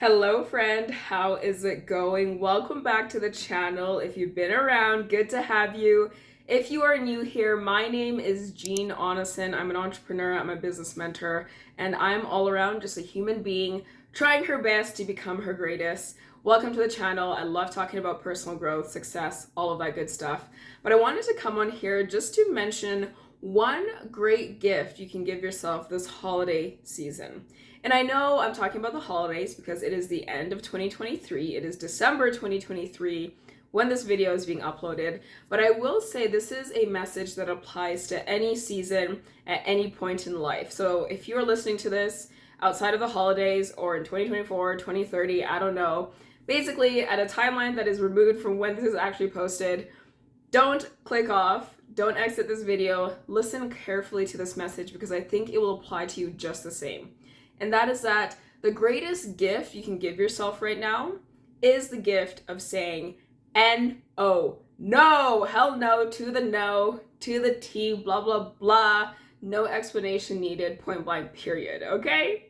Hello friend, how is it going? Welcome back to the channel. If you've been around, good to have you. If you are new here, my name is Jean Onison. I'm an entrepreneur, I'm a business mentor, and I'm all around just a human being trying her best to become her greatest. Welcome to the channel. I love talking about personal growth, success, all of that good stuff. But I wanted to come on here just to mention one great gift you can give yourself this holiday season. And I know I'm talking about the holidays because it is the end of 2023. It is December 2023 when this video is being uploaded. But I will say this is a message that applies to any season at any point in life. So if you're listening to this outside of the holidays or in 2024, 2030, I don't know, basically at a timeline that is removed from when this is actually posted, don't click off, don't exit this video, listen carefully to this message because I think it will apply to you just the same. And that is that the greatest gift you can give yourself right now is the gift of saying N-O. No, hell no, to the T, blah, blah, blah. No explanation needed, point blank, period, okay?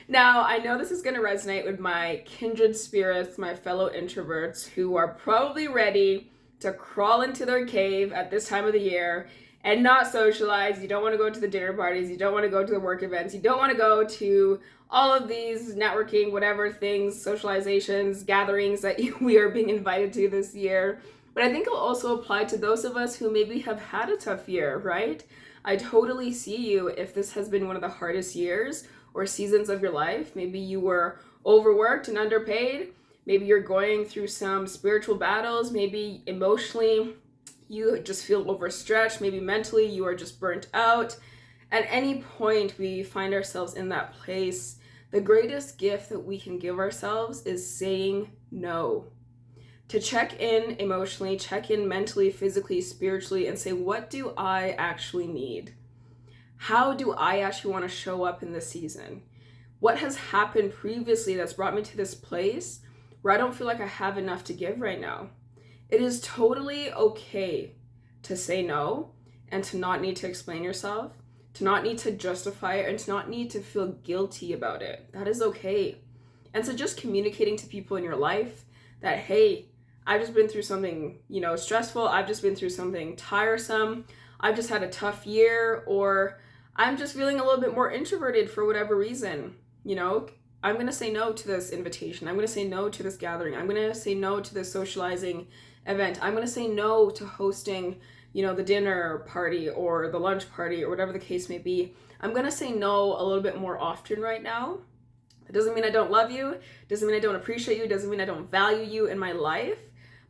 Now, I know this is going to resonate with my kindred spirits, my fellow introverts who are probably ready to crawl into their cave at this time of the year and not socialize. You don't want to go to the dinner parties. You don't want to go to the work events. You don't want to go to all of these networking, whatever things, socializations, gatherings that we are being invited to this year. But I think it'll also apply to those of us who maybe have had a tough year, right? I totally see you if this has been one of the hardest years or seasons of your life. Maybe you were overworked and underpaid. Maybe you're going through some spiritual battles. Maybe emotionally you just feel overstretched. Maybe mentally you are just burnt out. At any point we find ourselves in that place, the greatest gift that we can give ourselves is saying no. To check in emotionally, check in mentally, physically, spiritually, and say, what do I actually need? How do I actually want to show up in this season? What has happened previously that's brought me to this place where I don't feel like I have enough to give right now? It is totally okay to say no and to not need to explain yourself, to not need to justify it, and to not need to feel guilty about it. That is okay. And so just communicating to people in your life that, hey, I've just been through something, stressful. I've just been through something tiresome. I've just had a tough year, or I'm just feeling a little bit more introverted for whatever reason. I'm going to say no to this invitation. I'm going to say no to this gathering. I'm going to say no to this socializing event. I'm going to say no to hosting, the dinner party or the lunch party or whatever the case may be. I'm going to say no a little bit more often right now. It doesn't mean I don't love you. It doesn't mean I don't appreciate you. It doesn't mean I don't value you in my life.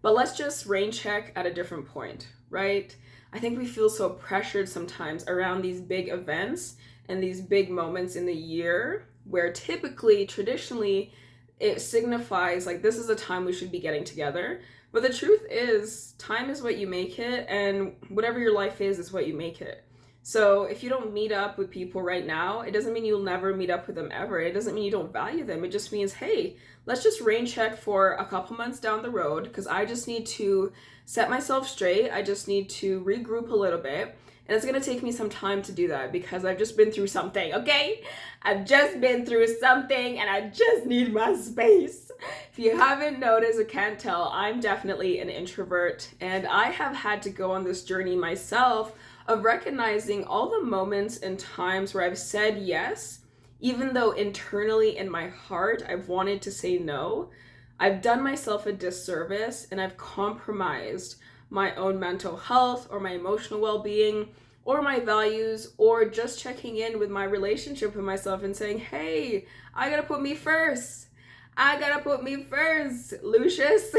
But let's just rain check at a different point, right? I think we feel so pressured sometimes around these big events and these big moments in the year where typically, traditionally, it signifies like this is a time we should be getting together. But the truth is, time is what you make it, and whatever your life is what you make it. So if you don't meet up with people right now, it doesn't mean you'll never meet up with them ever. It doesn't mean you don't value them. It just means, hey, let's just rain check for a couple months down the road because I just need to set myself straight. I just need to regroup a little bit. And it's going to take me some time to do that because I've just been through something, okay? I've just been through something and I just need my space. If you haven't noticed or can't tell, I'm definitely an introvert, and I have had to go on this journey myself of recognizing all the moments and times where I've said yes, even though internally in my heart I've wanted to say no. I've done myself a disservice and I've compromised my own mental health or my emotional well-being or my values, or just checking in with my relationship with myself and saying, hey, I gotta put me first. I gotta put me first, Lucius.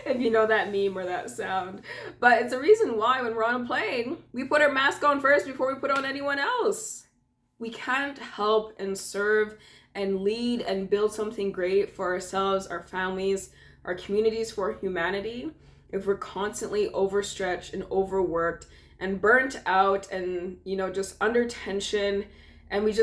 If you know that meme or that sound. But it's a reason why when we're on a plane, we put our mask on first before we put on anyone else. We can't help and serve and lead and build something great for ourselves, our families, our communities, for humanity, if we're constantly overstretched and overworked and burnt out and, just under tension, and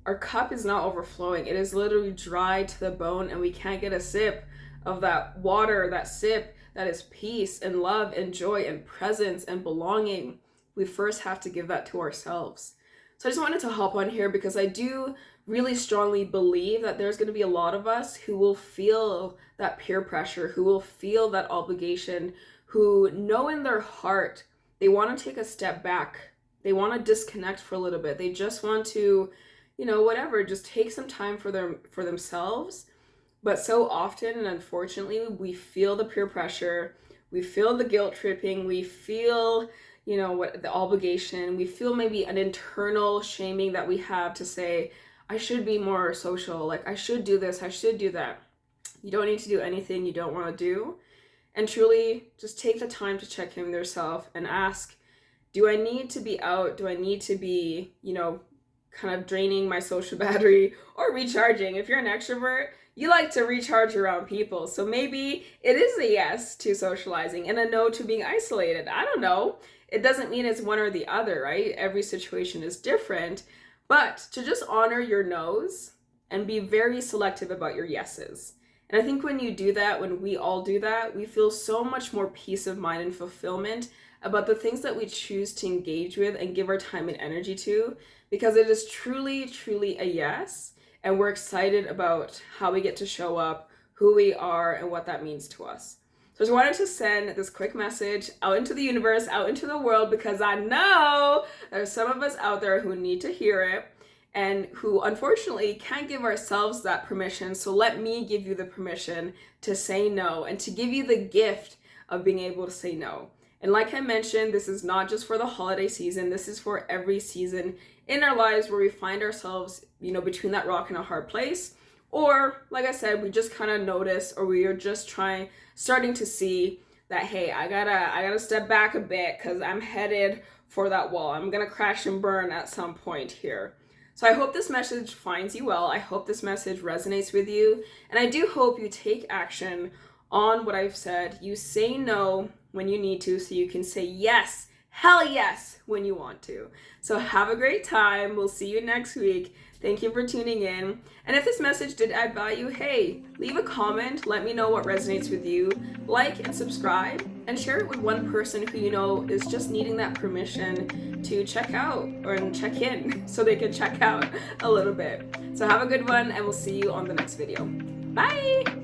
our cup is not overflowing. It is literally dry to the bone, and we can't get a sip of that water, that sip that is peace and love and joy and presence and belonging. We first have to give that to ourselves. So I just wanted to hop on here because I do really strongly believe that there's going to be a lot of us who will feel that peer pressure, who will feel that obligation, who know in their heart they want to take a step back. They want to disconnect for a little bit. They just want to, whatever, just take some time for themselves. But so often, and unfortunately, we feel the peer pressure, we feel the guilt tripping, we feel, what the obligation, we feel maybe an internal shaming that we have to say, I should be more social, like I should do this, I should do that. You don't need to do anything you don't want to do. And truly just take the time to check in with yourself and ask, do I need to be out? Do I need to be, kind of draining my social battery or recharging? If you're an extrovert, you like to recharge around people. So maybe it is a yes to socializing and a no to being isolated. I don't know. It doesn't mean it's one or the other, right? Every situation is different. But to just honor your no's and be very selective about your yeses. And I think when you do that, when we all do that, we feel so much more peace of mind and fulfillment about the things that we choose to engage with and give our time and energy to, because it is truly, truly a yes. And we're excited about how we get to show up, who we are, and what that means to us. So I just wanted to send this quick message out into the universe, out into the world, because I know there's some of us out there who need to hear it and who unfortunately can't give ourselves that permission. So let me give you the permission to say no and to give you the gift of being able to say no. And like I mentioned, this is not just for the holiday season. This is for every season in our lives where we find ourselves, between that rock and a hard place. Or, like I said, we just kind of notice, or we are just starting to see that, hey, I gotta step back a bit because I'm headed for that wall. I'm gonna crash and burn at some point here. So I hope this message finds you well. I hope this message resonates with you. And I do hope you take action on what I've said. You say no when you need to so you can say yes, hell yes, when you want to. So have a great time. We'll see you next week. Thank you for tuning in. And if this message did add value, hey, leave a comment. Let me know what resonates with you. Like and subscribe and share it with one person who you know is just needing that permission to check out or check in so they can check out a little bit. So have a good one and we'll see you on the next video. Bye.